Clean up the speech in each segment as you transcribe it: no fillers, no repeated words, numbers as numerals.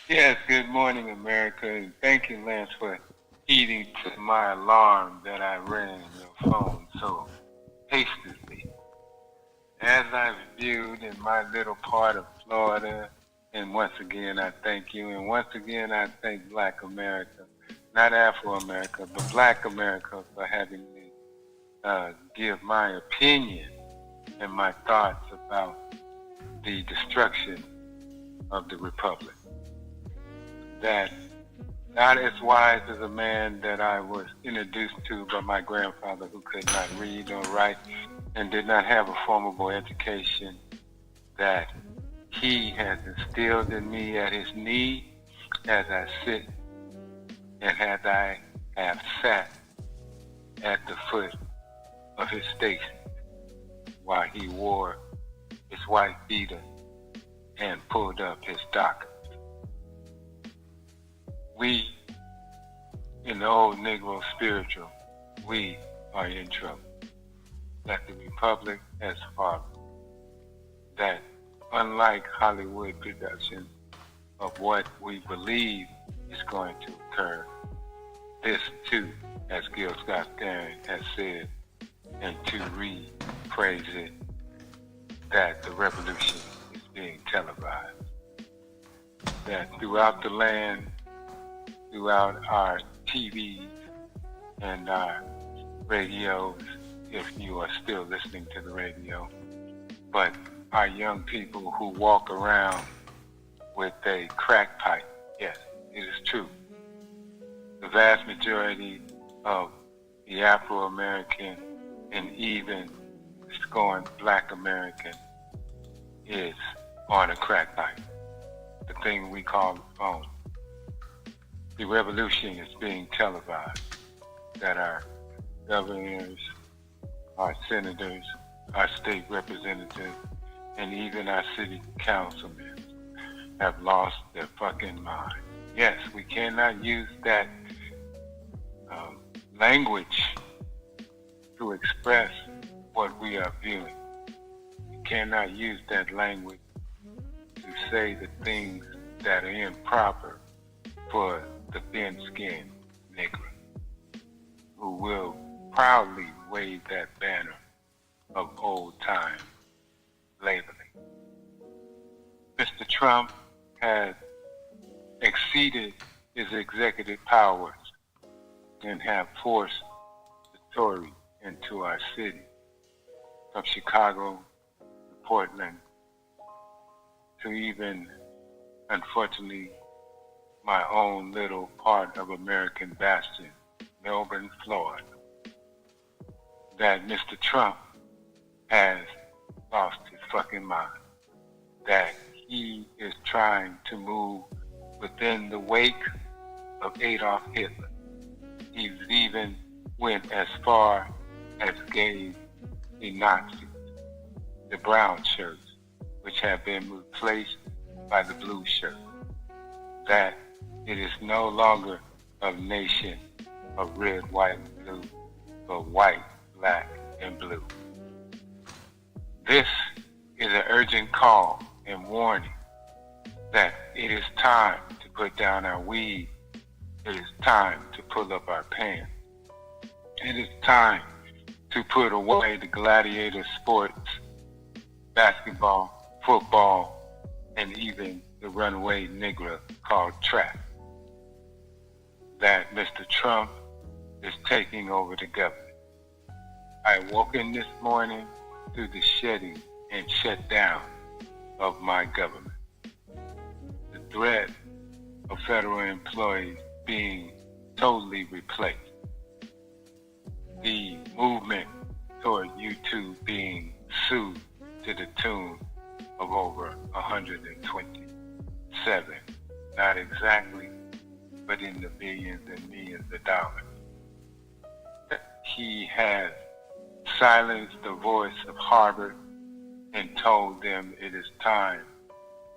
Yes, good morning, America, and thank you, Lance, for heeding to my alarm that I rang your phone so hastily. As I've viewed in my little part of Florida, and once again I thank you, and once again I thank Black America, not Afro-America, but Black America for having me give my opinion and my thoughts about the destruction of the Republic. That not as wise as a man that I was introduced to by my grandfather who could not read or write and did not have a formal education, that he has instilled in me at his knee as I sit and as I have sat at the foot of his station while he wore his white beater and pulled up his dock. We, in the old Negro spiritual, we are in trouble. That the Republic has fallen. That unlike Hollywood production of what we believe is going to occur, this too, as Gil Scott-Heron has said, and to rephrase it, that the revolution is being televised. That throughout the land, throughout our TVs and our radios, if you are still listening to the radio, but our young people who walk around with a crack pipe, yes, it is true. The vast majority of the Afro-American and even scorned Black American is on a crack pipe, the thing we call the phone. The revolution is being televised, that our governors, our senators, our state representatives, and even our city councilmen have lost their fucking mind. Yes, we cannot use that language to express what we are viewing. We cannot use that language to say the things that are improper for the thin-skinned Negro who will proudly wave that banner of old-time labeling. Mr. Trump has exceeded his executive powers and have forced the Tory into our city, from Chicago to Portland to even, unfortunately, my own little part of American bastion, Melbourne, Florida, that Mr. Trump has lost his fucking mind, that he is trying to move within the wake of Adolf Hitler. He's even went as far as gave the Nazis the brown shirts, which have been replaced by the blue shirt. That it is no longer a nation of red, white, and blue, but white, black, and blue. This is an urgent call and warning that it is time to put down our weed. It is time to pull up our pants. It is time to put away the gladiator sports, basketball, football, and even the runaway Negro called track. That Mr. Trump is taking over the government. I woke in this morning through the shedding and shut down of my government. The threat of federal employees being totally replaced. The movement toward YouTube being sued to the tune of over 127, not exactly, but in the billions and millions of dollars. He has silenced the voice of Harvard and told them it is time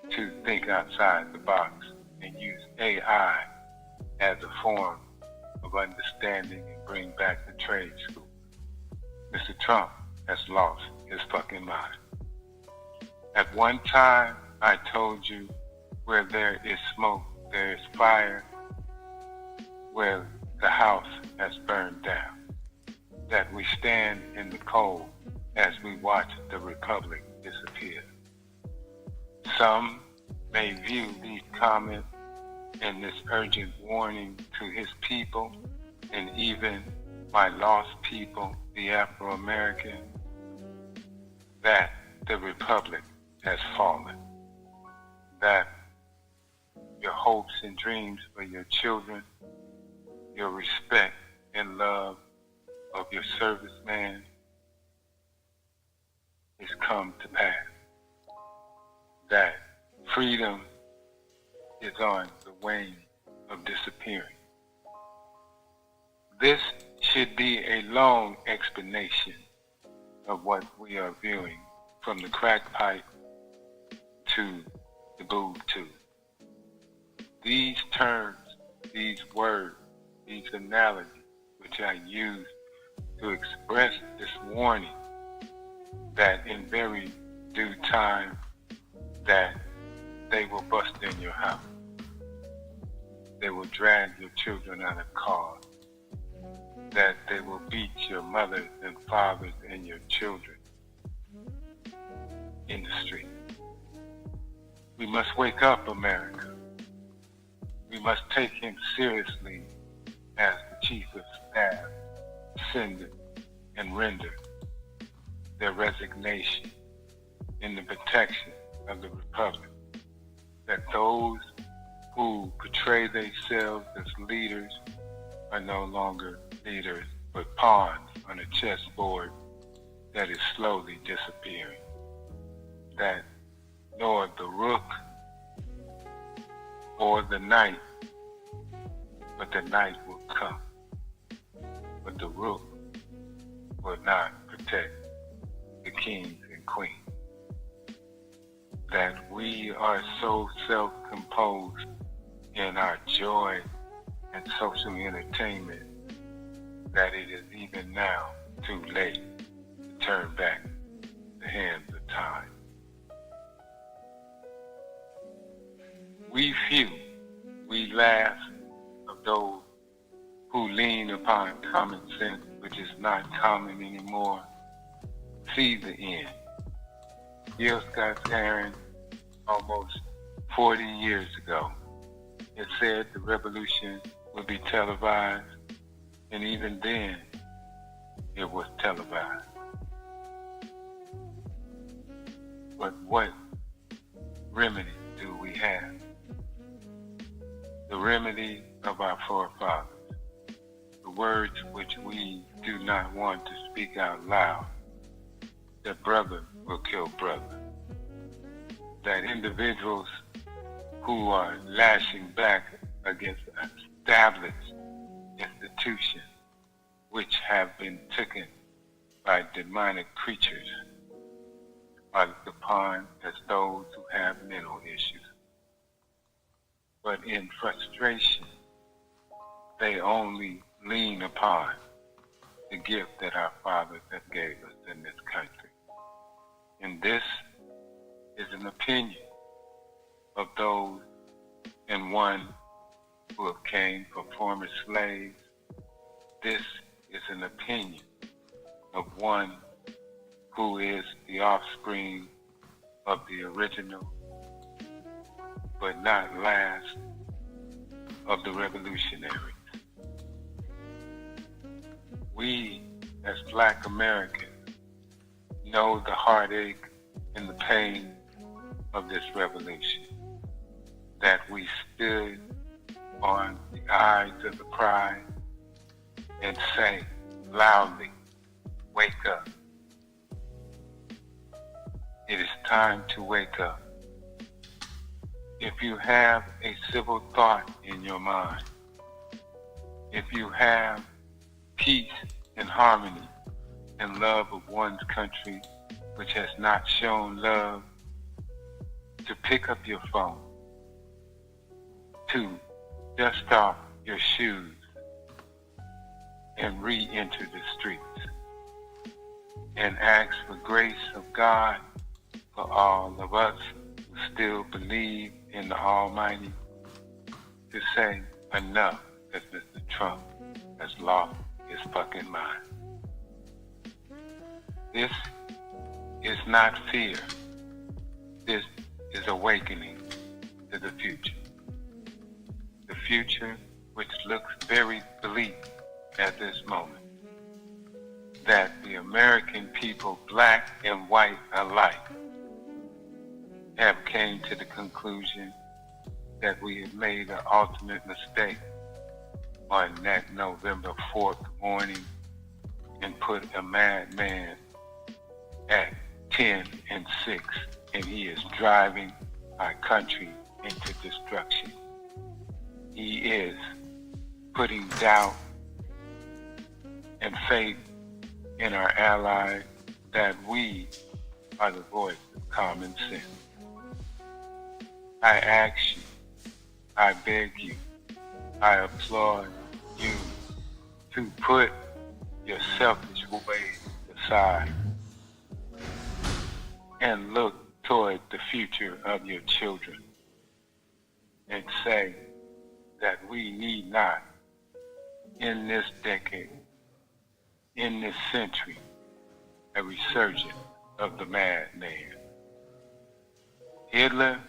to think outside the box and use AI as a form of understanding and bring back the trade school. Mr. Trump has lost his fucking mind. At one time, I told you where there is smoke, there is fire where the house has burned down, that we stand in the cold as we watch the Republic disappear. Some may view these comments and this urgent warning to his people and even my lost people, the Afro-American, that the Republic has fallen, that your hopes and dreams for your children, your respect and love of your serviceman has come to pass, that freedom is on the wane of disappearing. This should be a long explanation of what we are viewing, from the crack pipe to the boob tube. These terms, these words, these analogies, which I use to express this warning that in very due time that they will bust in your house. They will drag your children out of cars. That they will beat your mothers and fathers and your children in the street. We must wake up, America. We must take him seriously as the Chief of Staff ascended and rendered their resignation in the protection of the Republic. That those who portray themselves as leaders are no longer leaders, but pawns on a chessboard that is slowly disappearing. That nor the rook or the knight, but the knight will come. But the rook will not protect the kings and queens. That we are so self-composed in our joy and social entertainment that it is even now too late to turn back the hands of time. We few, we last of those who lean upon common sense, which is not common anymore, see the end. Gil Scott-Heron, almost 40 years ago, it said the revolution would be televised, and even then, it was televised. But what remedy do we have? The remedy of our forefathers, the words which we do not want to speak out loud, that brother will kill brother, that individuals who are lashing back against established institutions which have been taken by demonic creatures are looked upon as those who have mental issues. But in frustration, they only lean upon the gift that our fathers have gave us in this country. And this is an opinion of those and one who have came from former slaves. This is an opinion of one who is the offspring of the original, but not last, of the revolutionaries. We, as Black Americans, know the heartache and the pain of this revolution, that we stood on the eyes of the prize and say loudly, wake up. It is time to wake up. If you have a civil thought in your mind, if you have peace and harmony and love of one's country which has not shown love, to pick up your phone, to dust off your shoes and re-enter the streets and ask for grace of God for all of us who still believe in the Almighty, to say enough, as Mr. Trump has lost his fucking mind. This is not fear. This is awakening to the future. The future which looks very bleak at this moment. That the American people, black and white alike, have came to the conclusion that we have made an ultimate mistake on that November 4th morning and put a madman at 10 and 6, and he is driving our country into destruction. He is putting doubt and faith in our allies that we are the voice of common sense. I ask you, I beg you, I applaud you to put your selfish ways aside and look toward the future of your children and say that we need not, in this decade, in this century, a resurgence of the madman. Hitler,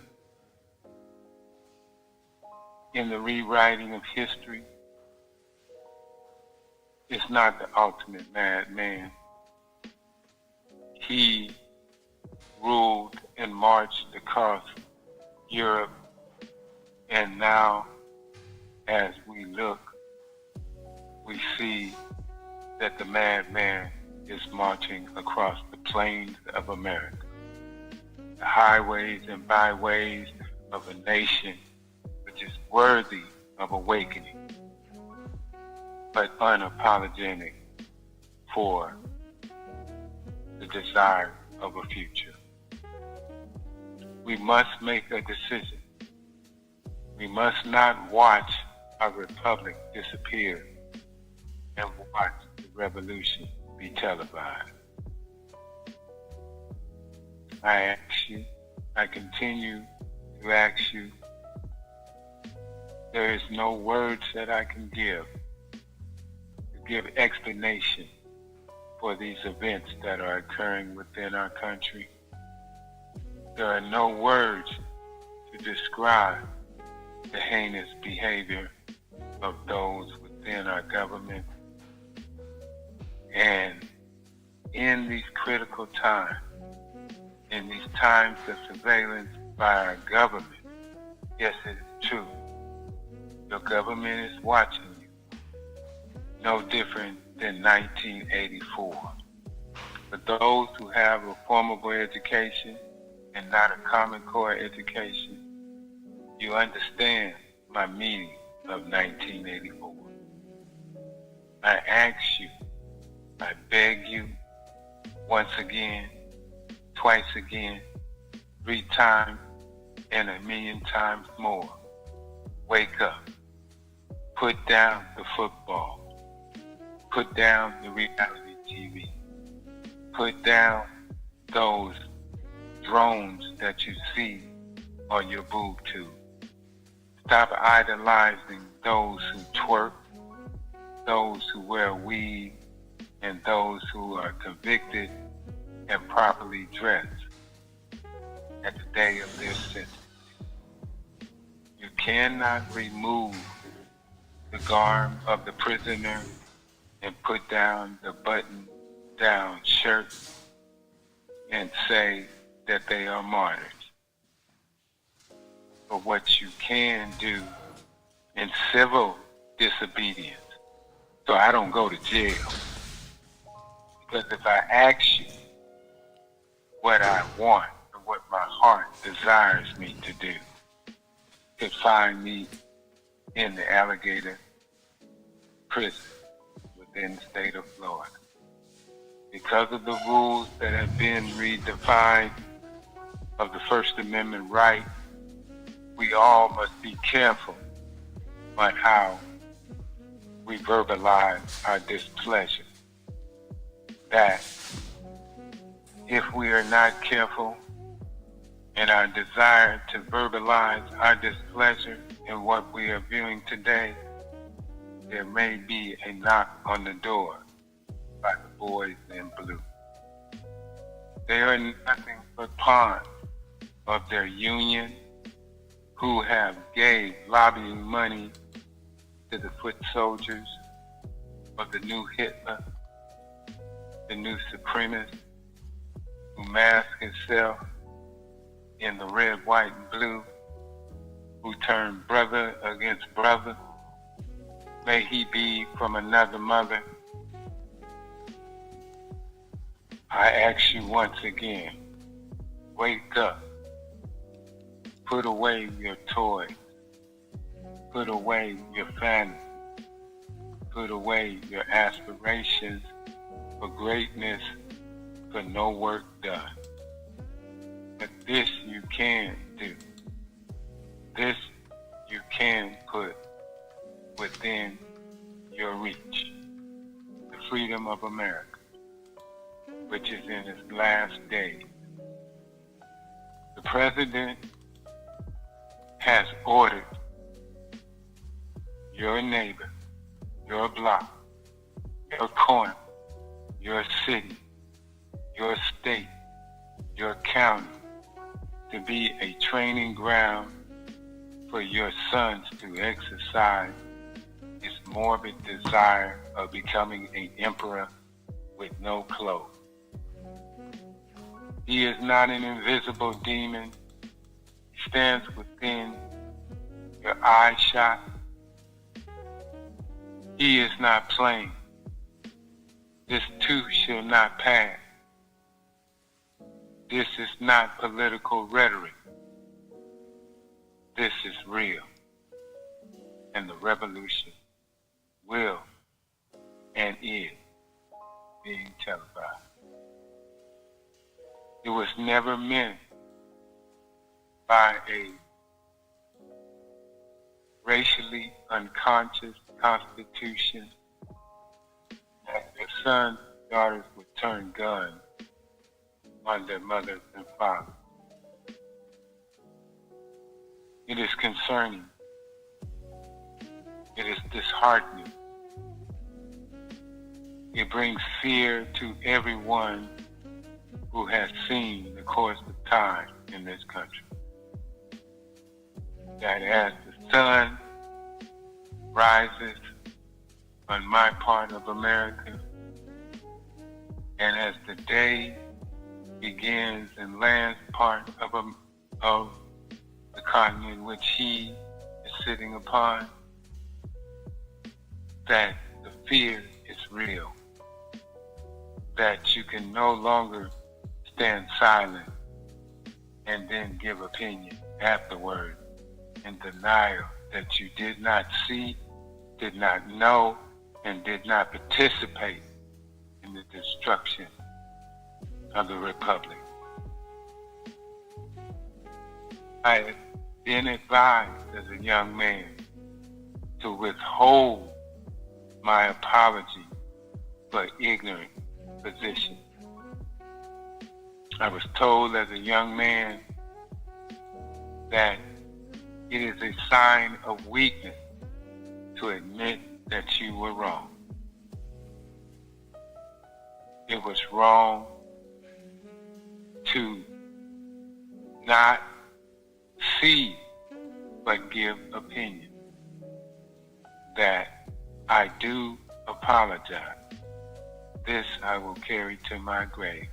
in the rewriting of history, is not the ultimate madman. He ruled and marched across Europe, and now, as we look, we see that the madman is marching across the plains of America, the highways and byways of a nation which is worthy of awakening, but unapologetic for the desire of a future. We must make a decision. We must not watch our republic disappear and watch the revolution be televised. I ask you, I continue to ask you, there is no words that I can give to give explanation for these events that are occurring within our country. There are no words to describe the heinous behavior of those within our government. And in these critical times, in these times of surveillance by our government, yes, it is true, your government is watching you, no different than 1984. For those who have a formable education and not a Common Core education, you understand my meaning of 1984. I ask you, I beg you, once again, twice again, 3 times, and 1,000,000 times more. Wake up. Put down the football. Put down the reality TV. Put down those drones that you see on your boob tube. Stop idolizing those who twerk, those who wear weave, and those who are convicted and properly dressed at the day of their sentence. You cannot remove the garb of the prisoner and put down the button-down shirt and say that they are martyrs. But what you can do in civil disobedience, so I don't go to jail. Because if I ask you what I want or what my heart desires me to do, to find me in the alligator prison within the state of Florida. Because of the rules that have been redefined of the First Amendment right, we all must be careful on how we verbalize our displeasure. That if we are not careful in our desire to verbalize our displeasure in what we are viewing today, there may be a knock on the door by the boys in blue. They are nothing but pawns of their union who have gave lobbying money to the foot soldiers of the new Hitler, the new supremacist who masked himself in the red, white, and blue, who turned brother against brother. May he be from another mother. I ask you once again, wake up. Put away your toys. Put away your fantasy. Put away your aspirations for greatness, for no work done. But this you can do. This you can put within your reach. The freedom of America, which is in its last days. The President has ordered your neighbor, your block, your corner, your city, your state, your county to be a training ground for your sons to exercise his morbid desire of becoming an emperor with no clothes. He is not an invisible demon. He stands within your eye shot. He is not playing. This too shall not pass. This is not political rhetoric. This is real. And the revolution will and is being televised. It was never meant by a racially unconscious constitution that their sons and daughters would turn guns on their mothers and fathers. It is concerning. It is disheartening. It brings fear to everyone who has seen the course of time in this country. That as the sun rises on my part of America, and as the day begins in Lance's part of the continent in which he is sitting upon, that the fear is real, that you can no longer stand silent and then give opinion afterward in denial that you did not see, did not know, and did not participate in the destruction of the Republic. I have been advised as a young man to withhold my apology for ignorant position. I was told as a young man that it is a sign of weakness to admit that you were wrong. It was wrong to not see but give opinion. That I do apologize. This I will carry to my grave.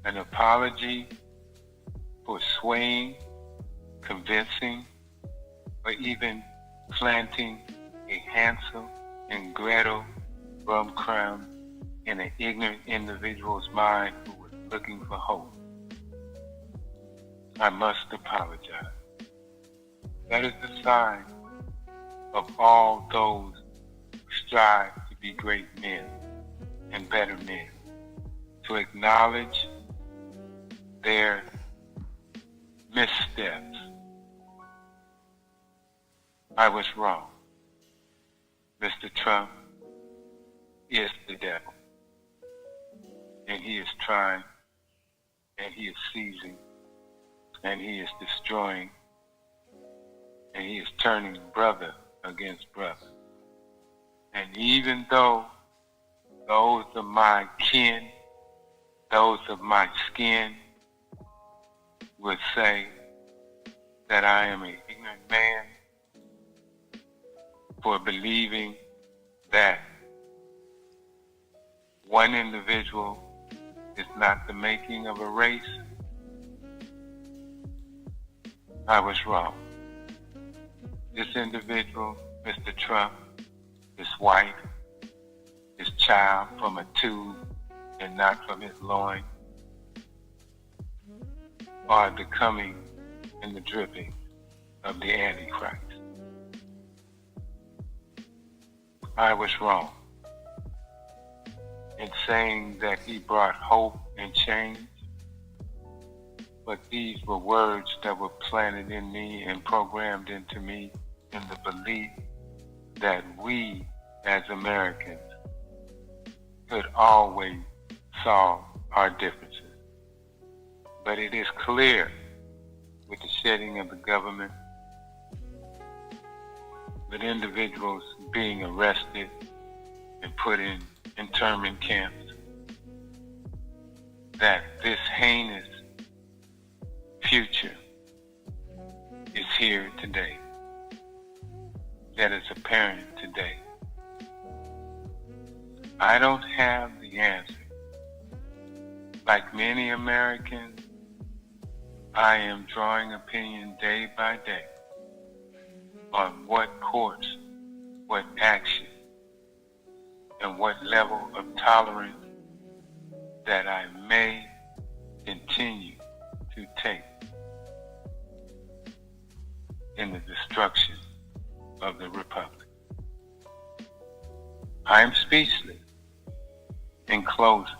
An apology for swaying, convincing, or even planting a Hansel and Gretel breadcrumb in an ignorant individual's mind who was looking for hope. I must apologize. That is the sign of all those who strive to be great men and better men, to acknowledge their missteps. I was wrong. Mr. Trump is the devil, and he is trying, and he is seizing, and he is destroying, and he is turning brother against brother. And even though those of my kin, those of my skin would say that I am an ignorant man for believing that one individual is not the making of a race, I was wrong. This individual, Mr. Trump, is white, his child from a tube and not from his loin, are the coming and the dripping of the Antichrist. I was wrong in saying that he brought hope and change, but these were words that were planted in me and programmed into me in the belief that we as Americans could always solve our differences. But it is clear with the shedding of the government, with individuals being arrested and put in internment camps, that this heinous future is here today. That is apparent today. I don't have the answer. Like many Americans, I am drawing opinion day by day on what course, what action, and what level of tolerance that I may continue to take in the destruction of the Republic. I am speechless. In closing,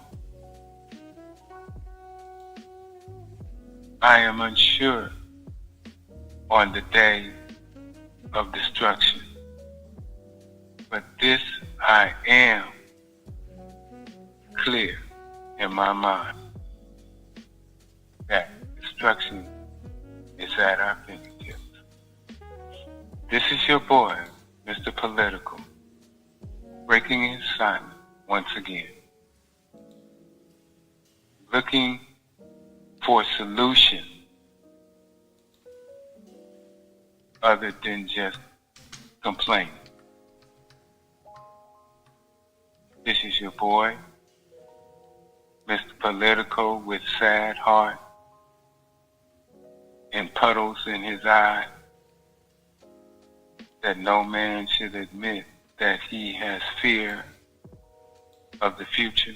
I am unsure on the day of destruction, but this I am clear in my mind that destruction is at our fingertips. This is your boy, Mr. Political, breaking his silence once again, looking for a solution other than just complaining. This is your boy, Mr. Political, with sad heart and puddles in his eye, that no man should admit that he has fear of the future.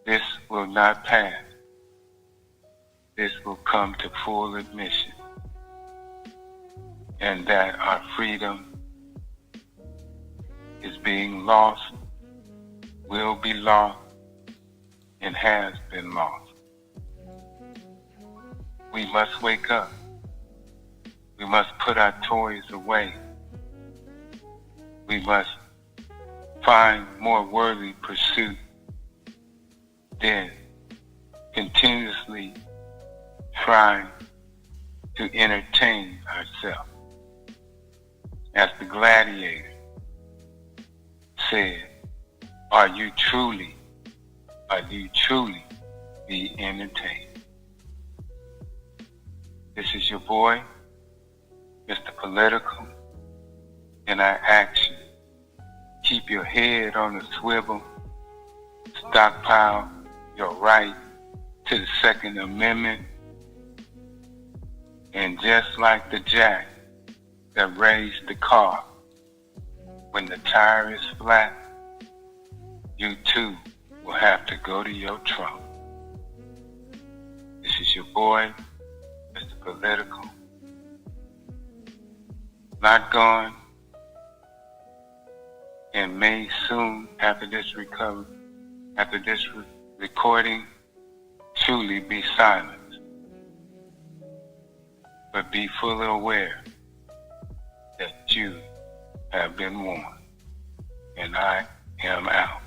This will not pass. This will come to full admission, and that our freedom is being lost, will be lost, and has been lost. We must wake up. We must put our toys away. We must find more worthy pursuit than continuously trying to entertain ourselves. As the gladiator said, are you truly be entertained? This is your boy, Mr. Political, and I ask you, keep your head on a swivel, stockpile your right to the Second Amendment, and just like the jack that raised the car, when the tire is flat, you too will have to go to your trunk. This is your boy, Mr. Political. Not gone, and may soon after this recording truly be silenced. But be fully aware that you have been warned, and I am out.